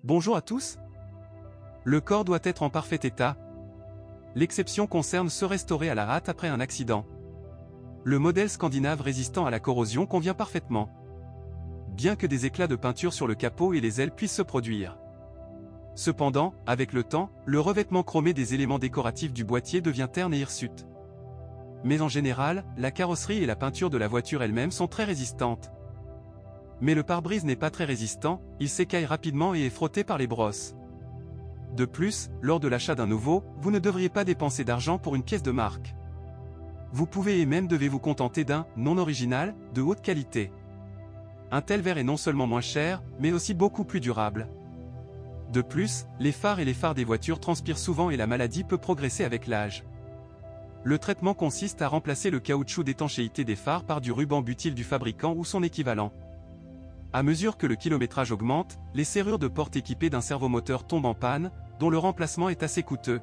Bonjour à tous. Le corps doit être en parfait état. L'exception concerne ceux restaurés à la hâte après un accident. Le modèle scandinave résistant à la corrosion convient parfaitement, bien que des éclats de peinture sur le capot et les ailes puissent se produire. Cependant, avec le temps, le revêtement chromé des éléments décoratifs du boîtier devient terne et hirsute. Mais en général, la carrosserie et la peinture de la voiture elle-même sont très résistantes. Mais le pare-brise n'est pas très résistant, il s'écaille rapidement et est frotté par les brosses. De plus, lors de l'achat d'un nouveau, vous ne devriez pas dépenser d'argent pour une pièce de marque. Vous pouvez et même devez vous contenter d'un non original, de haute qualité. Un tel verre est non seulement moins cher, mais aussi beaucoup plus durable. De plus, les phares et les phares des voitures transpirent souvent et la maladie peut progresser avec l'âge. Le traitement consiste à remplacer le caoutchouc d'étanchéité des phares par du ruban butyl du fabricant ou son équivalent. À mesure que le kilométrage augmente, les serrures de porte équipées d'un servomoteur tombent en panne, dont le remplacement est assez coûteux.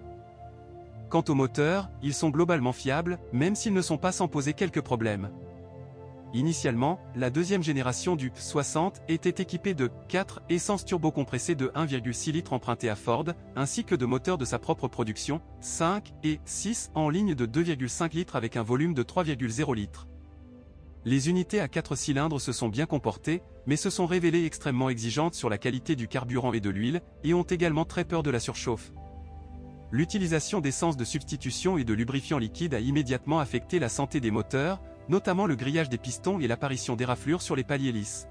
Quant aux moteurs, ils sont globalement fiables, même s'ils ne sont pas sans poser quelques problèmes. Initialement, la deuxième génération du 60 était équipée de 4 essences turbocompressées de 1,6 litres empruntées à Ford, ainsi que de moteurs de sa propre production, 5 et 6 en ligne de 2,5 litres avec un volume de 3,0 litres. Les unités à 4 cylindres se sont bien comportées, mais se sont révélées extrêmement exigeantes sur la qualité du carburant et de l'huile, et ont également très peur de la surchauffe. L'utilisation d'essence de substitution et de lubrifiants liquides a immédiatement affecté la santé des moteurs, notamment le grillage des pistons et l'apparition d'éraflures sur les paliers lisses.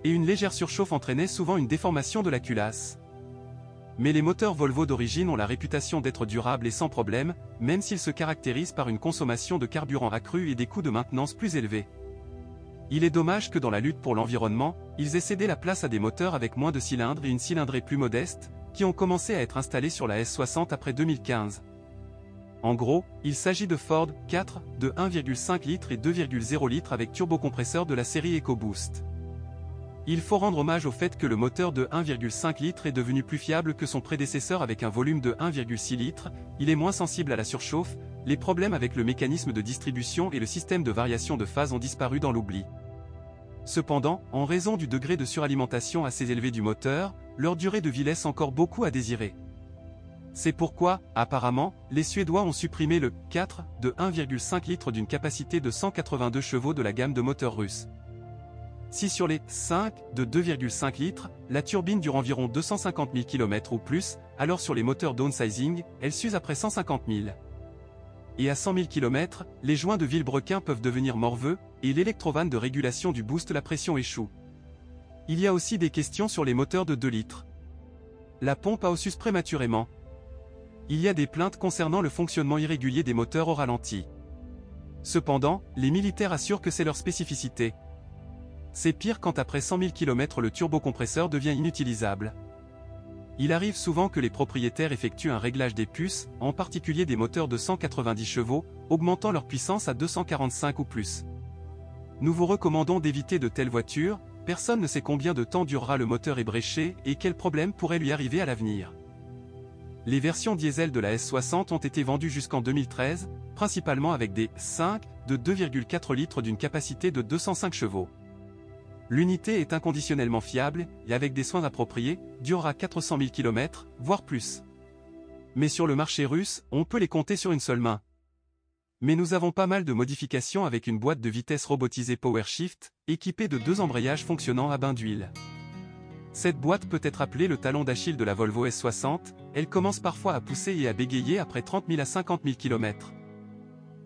Et une légère surchauffe entraînait souvent une déformation de la culasse. Mais les moteurs Volvo d'origine ont la réputation d'être durables et sans problème, même s'ils se caractérisent par une consommation de carburant accrue et des coûts de maintenance plus élevés. Il est dommage que dans la lutte pour l'environnement, ils aient cédé la place à des moteurs avec moins de cylindres et une cylindrée plus modeste, qui ont commencé à être installés sur la S60 après 2015. En gros, il s'agit de Ford 4, de 1,5 litres et 2,0 litres avec turbocompresseur de la série EcoBoost. Il faut rendre hommage au fait que le moteur de 1,5 litres est devenu plus fiable que son prédécesseur avec un volume de 1,6 litres, il est moins sensible à la surchauffe, les problèmes avec le mécanisme de distribution et le système de variation de phase ont disparu dans l'oubli. Cependant, en raison du degré de suralimentation assez élevé du moteur, leur durée de vie laisse encore beaucoup à désirer. C'est pourquoi, apparemment, les Suédois ont supprimé le 4 de 1,5 litres d'une capacité de 182 chevaux de la gamme de moteurs russes. Si sur les 5 de 2,5 litres, la turbine dure environ 250 000 km ou plus, alors sur les moteurs downsizing, elle s'use après 150 000. Et à 100 000 km, les joints de vilebrequin peuvent devenir morveux, et l'électrovanne de régulation du boost la pression échoue. Il y a aussi des questions sur les moteurs de 2 litres. La pompe a ossus prématurément. Il y a des plaintes concernant le fonctionnement irrégulier des moteurs au ralenti. Cependant, les militaires assurent que c'est leur spécificité. C'est pire quand après 100 000 km le turbocompresseur devient inutilisable. Il arrive souvent que les propriétaires effectuent un réglage des puces, en particulier des moteurs de 190 chevaux, augmentant leur puissance à 245 ou plus. Nous vous recommandons d'éviter de telles voitures, personne ne sait combien de temps durera le moteur ébréché et quels problèmes pourraient lui arriver à l'avenir. Les versions diesel de la S60 ont été vendues jusqu'en 2013, principalement avec des 5 de 2,4 litres d'une capacité de 205 chevaux. L'unité est inconditionnellement fiable, et avec des soins appropriés, durera 400 000 km, voire plus. Mais sur le marché russe, on peut les compter sur une seule main. Mais nous avons pas mal de modifications avec une boîte de vitesse robotisée PowerShift, équipée de 2 embrayages fonctionnant à bain d'huile. Cette boîte peut être appelée le talon d'Achille de la Volvo S60, elle commence parfois à pousser et à bégayer après 30 000 à 50 000 km.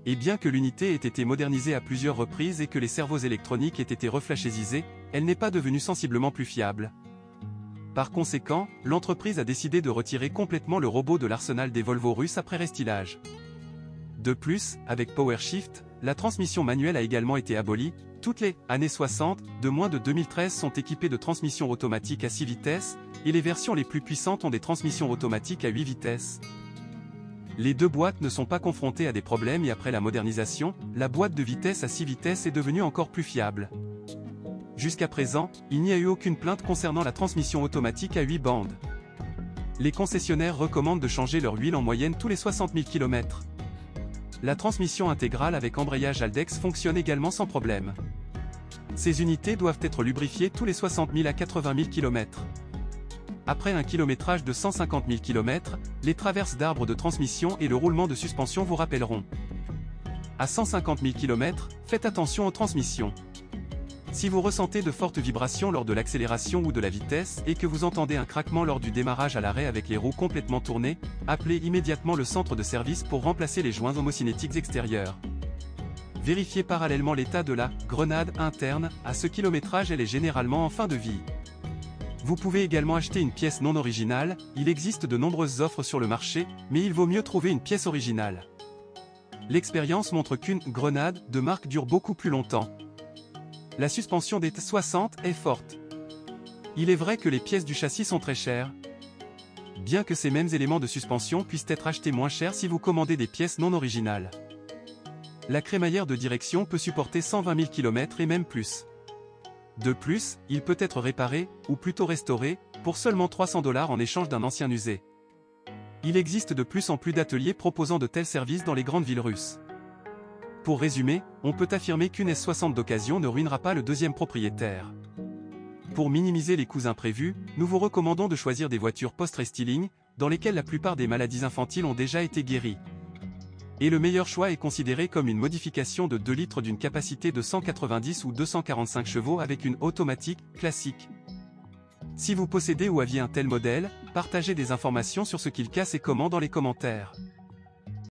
Et bien que l'unité ait été modernisée à plusieurs reprises et que les servos électroniques aient été reflashésisés, elle n'est pas devenue sensiblement plus fiable. Par conséquent, l'entreprise a décidé de retirer complètement le robot de l'arsenal des Volvo russes après restylage. De plus, avec PowerShift, la transmission manuelle a également été abolie. Toutes les années 60, de moins de 2013 sont équipées de transmissions automatiques à 6 vitesses, et les versions les plus puissantes ont des transmissions automatiques à 8 vitesses. Les deux boîtes ne sont pas confrontées à des problèmes et après la modernisation, la boîte de vitesse à 6 vitesses est devenue encore plus fiable. Jusqu'à présent, il n'y a eu aucune plainte concernant la transmission automatique à 8 bandes. Les concessionnaires recommandent de changer leur huile en moyenne tous les 60 000 km. La transmission intégrale avec embrayage Haldex fonctionne également sans problème. Ces unités doivent être lubrifiées tous les 60 000 à 80 000 km. Après un kilométrage de 150 000 km, les traverses d'arbres de transmission et le roulement de suspension vous rappelleront. À 150 000 km, faites attention aux transmissions. Si vous ressentez de fortes vibrations lors de l'accélération ou de la vitesse et que vous entendez un craquement lors du démarrage à l'arrêt avec les roues complètement tournées, appelez immédiatement le centre de service pour remplacer les joints homocinétiques extérieurs. Vérifiez parallèlement l'état de la grenade interne. À ce kilométrage, elle est généralement en fin de vie. Vous pouvez également acheter une pièce non originale. Il existe de nombreuses offres sur le marché, mais il vaut mieux trouver une pièce originale. L'expérience montre qu'une grenade de marque dure beaucoup plus longtemps. La suspension des T60 est forte. Il est vrai que les pièces du châssis sont très chères. Bien que ces mêmes éléments de suspension puissent être achetés moins cher si vous commandez des pièces non originales. La crémaillère de direction peut supporter 120 000 km et même plus. De plus, il peut être réparé, ou plutôt restauré, pour seulement 300 $ en échange d'un ancien usé. Il existe de plus en plus d'ateliers proposant de tels services dans les grandes villes russes. Pour résumer, on peut affirmer qu'une S60 d'occasion ne ruinera pas le deuxième propriétaire. Pour minimiser les coûts imprévus, nous vous recommandons de choisir des voitures post-restyling, dans lesquelles la plupart des maladies infantiles ont déjà été guéries. Et le meilleur choix est considéré comme une modification de 2 litres d'une capacité de 190 ou 245 chevaux avec une automatique classique. Si vous possédez ou aviez un tel modèle, partagez des informations sur ce qu'il casse et comment dans les commentaires.